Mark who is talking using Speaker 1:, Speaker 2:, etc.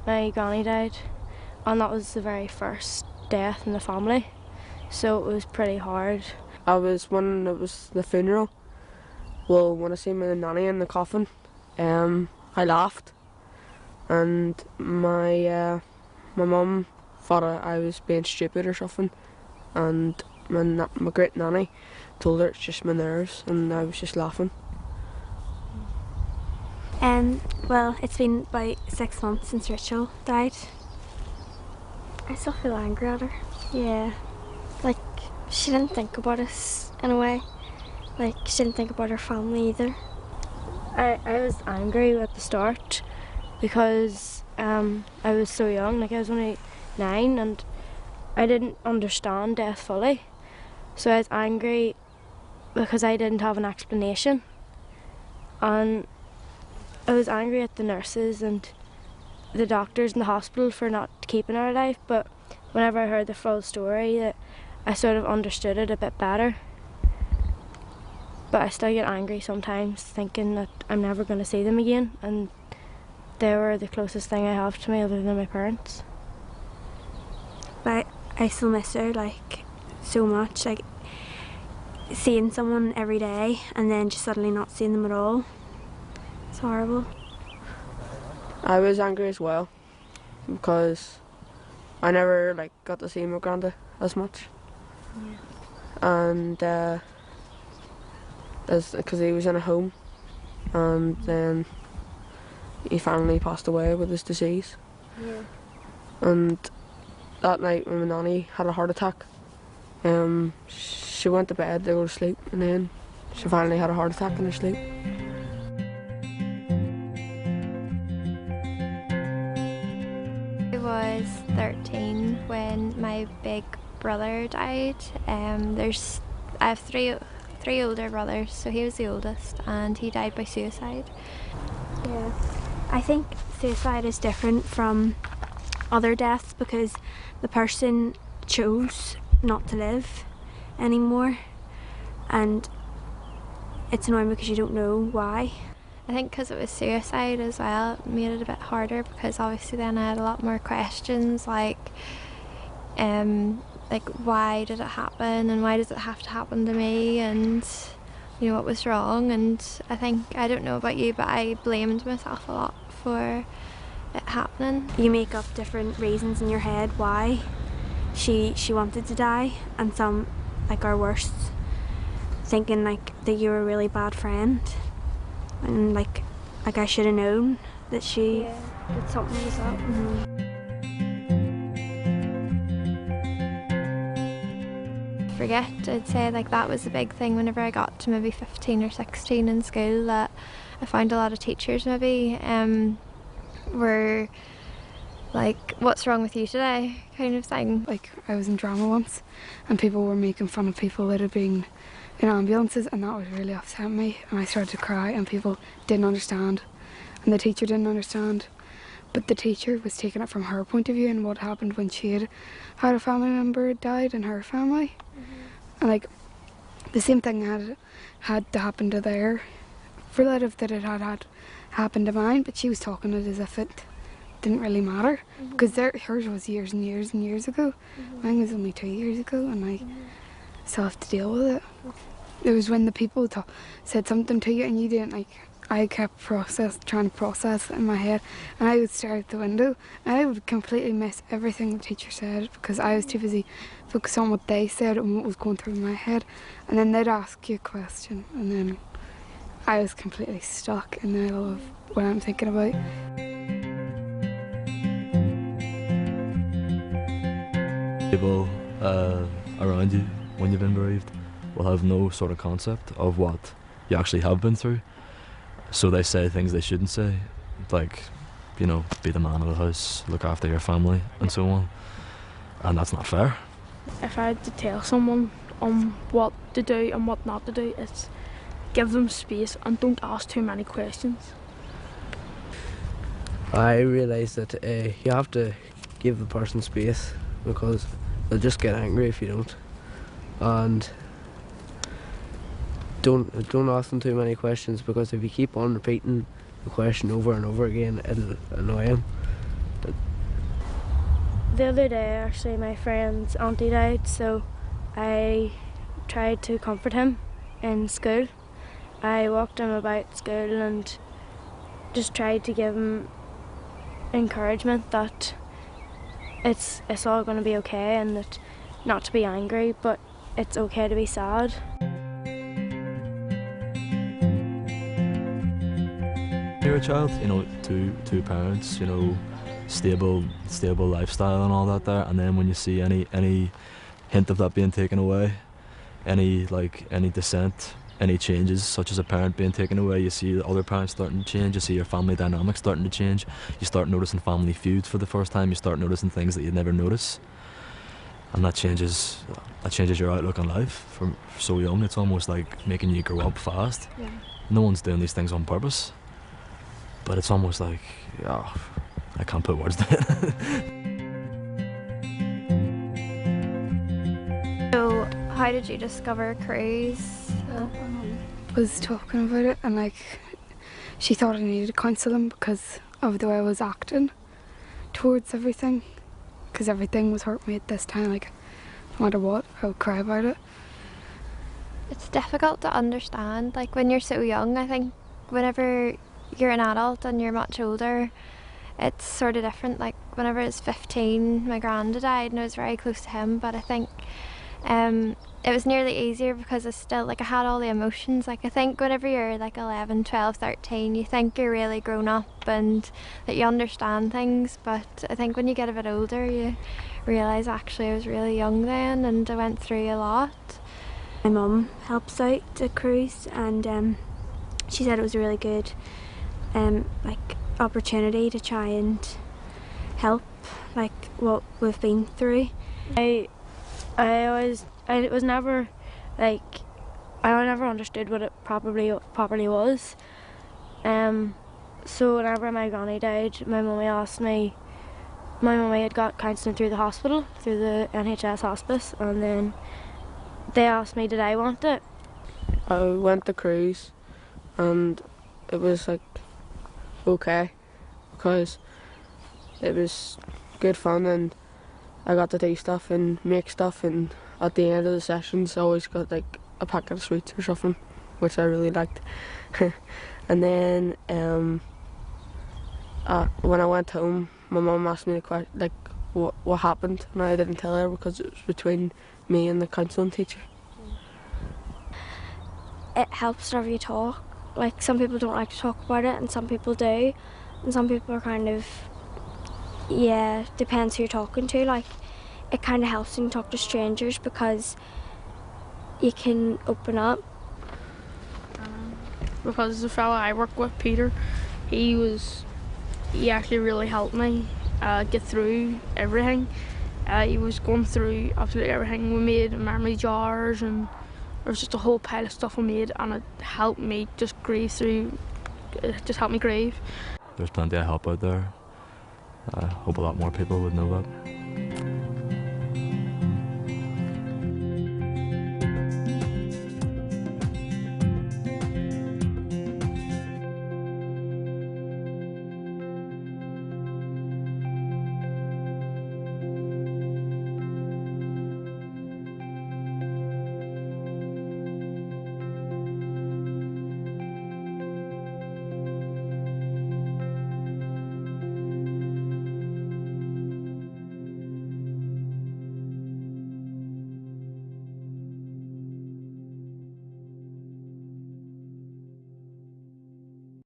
Speaker 1: my granny died, and that was the very first death in the family, so it was pretty hard.
Speaker 2: I was when it was the funeral. Well, when I seen my nanny in the coffin, I laughed, and my mum thought I was being stupid or something, and my great nanny told her it's just my nerves, and I was just laughing.
Speaker 3: Well, it's been about 6 months since Rachel died. I still feel angry at her. Yeah, like she didn't think about us in a way. Like she didn't think about her family either.
Speaker 1: I was angry at the start because I was so young, like I was only 9 and I didn't understand death fully. So I was angry because I didn't have an explanation, and I was angry at the nurses and the doctors in the hospital for not keeping her alive, but whenever I heard the full story, I sort of understood it a bit better. But I still get angry sometimes, thinking that I'm never going to see them again, and they were the closest thing I have to me other than my parents.
Speaker 3: But I still miss her, like, so much. Like, seeing someone every day and then just suddenly not seeing them at all. It's horrible.
Speaker 2: I was angry as well because I never got to see my granda as much. Yeah. And because he was in a home, and then he finally passed away with his disease. Yeah. And that night when my nanny had a heart attack, she went to bed to go to sleep, and then she finally had a heart attack in her sleep.
Speaker 4: I was 13 when my big brother died. I have three older brothers, so he was the oldest, and he died by suicide.
Speaker 3: Yeah, I think suicide is different from other deaths because the person chose not to live anymore, and it's annoying because you don't know why.
Speaker 4: I think because it was suicide as well, it made it a bit harder because obviously then I had a lot more questions like why did it happen and why does it have to happen to me, and you know what was wrong. And I think, I don't know about you, but I blamed myself a lot for it happening.
Speaker 3: You make up different reasons in your head why she wanted to die, and some are worse, thinking that you were a really bad friend, and like I should have known that she did something was up.
Speaker 4: Forget, I'd say that was a big thing whenever I got to maybe 15 or 16 in school, that I found a lot of teachers maybe were like, what's wrong with you today, kind of thing.
Speaker 5: Like, I was in drama once and people were making fun of people that had been in ambulances, and that was really upset me, and I started to cry, and people didn't understand and the teacher didn't understand. But the teacher was taking it from her point of view and what happened when she had a family member died in her family. And the same thing had to happen to their relative that it had happened to mine, but she was talking it as if it didn't really matter, because hers was years and years and years ago. Mine was only 2 years ago, and I still have to deal with it. It was when the people said something to you and you didn't I kept trying to process it in my head, and I would stare out the window and I would completely miss everything the teacher said because I was too busy focused on what they said and what was going through my head. And then they'd ask you a question and then I was completely stuck in the middle of what I'm thinking about.
Speaker 6: People around you when you've been bereaved will have no sort of concept of what you actually have been through. So they say things they shouldn't say, like, you know, be the man of the house, look after your family, and so on. And that's not fair.
Speaker 7: If I had to tell someone what to do and what not to do, it's give them space and don't ask too many questions.
Speaker 8: I realised that you have to give the person space because they'll just get angry if you don't. And don't ask them too many questions, because if you keep on repeating the question over and over again, it'll annoy them.
Speaker 1: The other day, actually, my friend's auntie died, so I tried to comfort him in school. I walked him about school and just tried to give him encouragement that it's all going to be okay, and that not to be angry, but it's okay to be sad.
Speaker 6: You're a child, you know, two parents, you know, stable lifestyle and all that there, and then when you see any hint of that being taken away, any dissent, any changes such as a parent being taken away, you see the other parents starting to change, you see your family dynamics starting to change, you start noticing family feuds for the first time, you start noticing things that you'd never notice, and that changes your outlook on life. From so young, it's almost like making you grow up fast.
Speaker 3: Yeah.
Speaker 6: No one's doing these things on purpose, but it's almost like, oh, I can't put words to it.
Speaker 4: So, how did you discover Cruse?
Speaker 5: Was talking about it, and like she thought I needed counselling because of the way I was acting towards everything, because everything was hurting me at this time. Like no matter what, I would cry about it.
Speaker 4: It's difficult to understand, like when you're so young. I think whenever you're an adult and you're much older, it's sort of different. Like whenever I was 15, my granddad died and I was very close to him, but I think it was nearly easier because I had all the emotions. Like I think whenever you're like 11, 12, 13, you think you're really grown up and that you understand things, but I think when you get a bit older you realise actually I was really young then and I went through a lot.
Speaker 3: My mum helps out at Cruse, and she said it was a really good like opportunity to try and help like what we've been through.
Speaker 1: I was never like, I never understood what it properly was. So whenever my granny died, my mummy had got counselling through the hospital, through the NHS hospice, and then they asked me did I want it.
Speaker 2: I went to Cruse and it was like okay, because it was good fun and I got to do stuff and make stuff, and at the end of the sessions I always got like a packet of sweets or something, which I really liked. And then when I went home, my mum asked me the question, like what happened, and I didn't tell her because it was between me and the counselling teacher.
Speaker 3: It helps whenever you talk. Like some people don't like to talk about it and some people do, and some people are kind of, yeah, depends who you're talking to. Like it kind of helps when you talk to strangers because you can open up.
Speaker 7: Because the fella I work with, Peter, he actually really helped me get through everything. He was going through absolutely everything. We made memory jars and there was just a whole pile of stuff we made, and it helped me just grieve through. It just helped me grieve.
Speaker 6: There's plenty of help out there. I hope a lot more people would know that.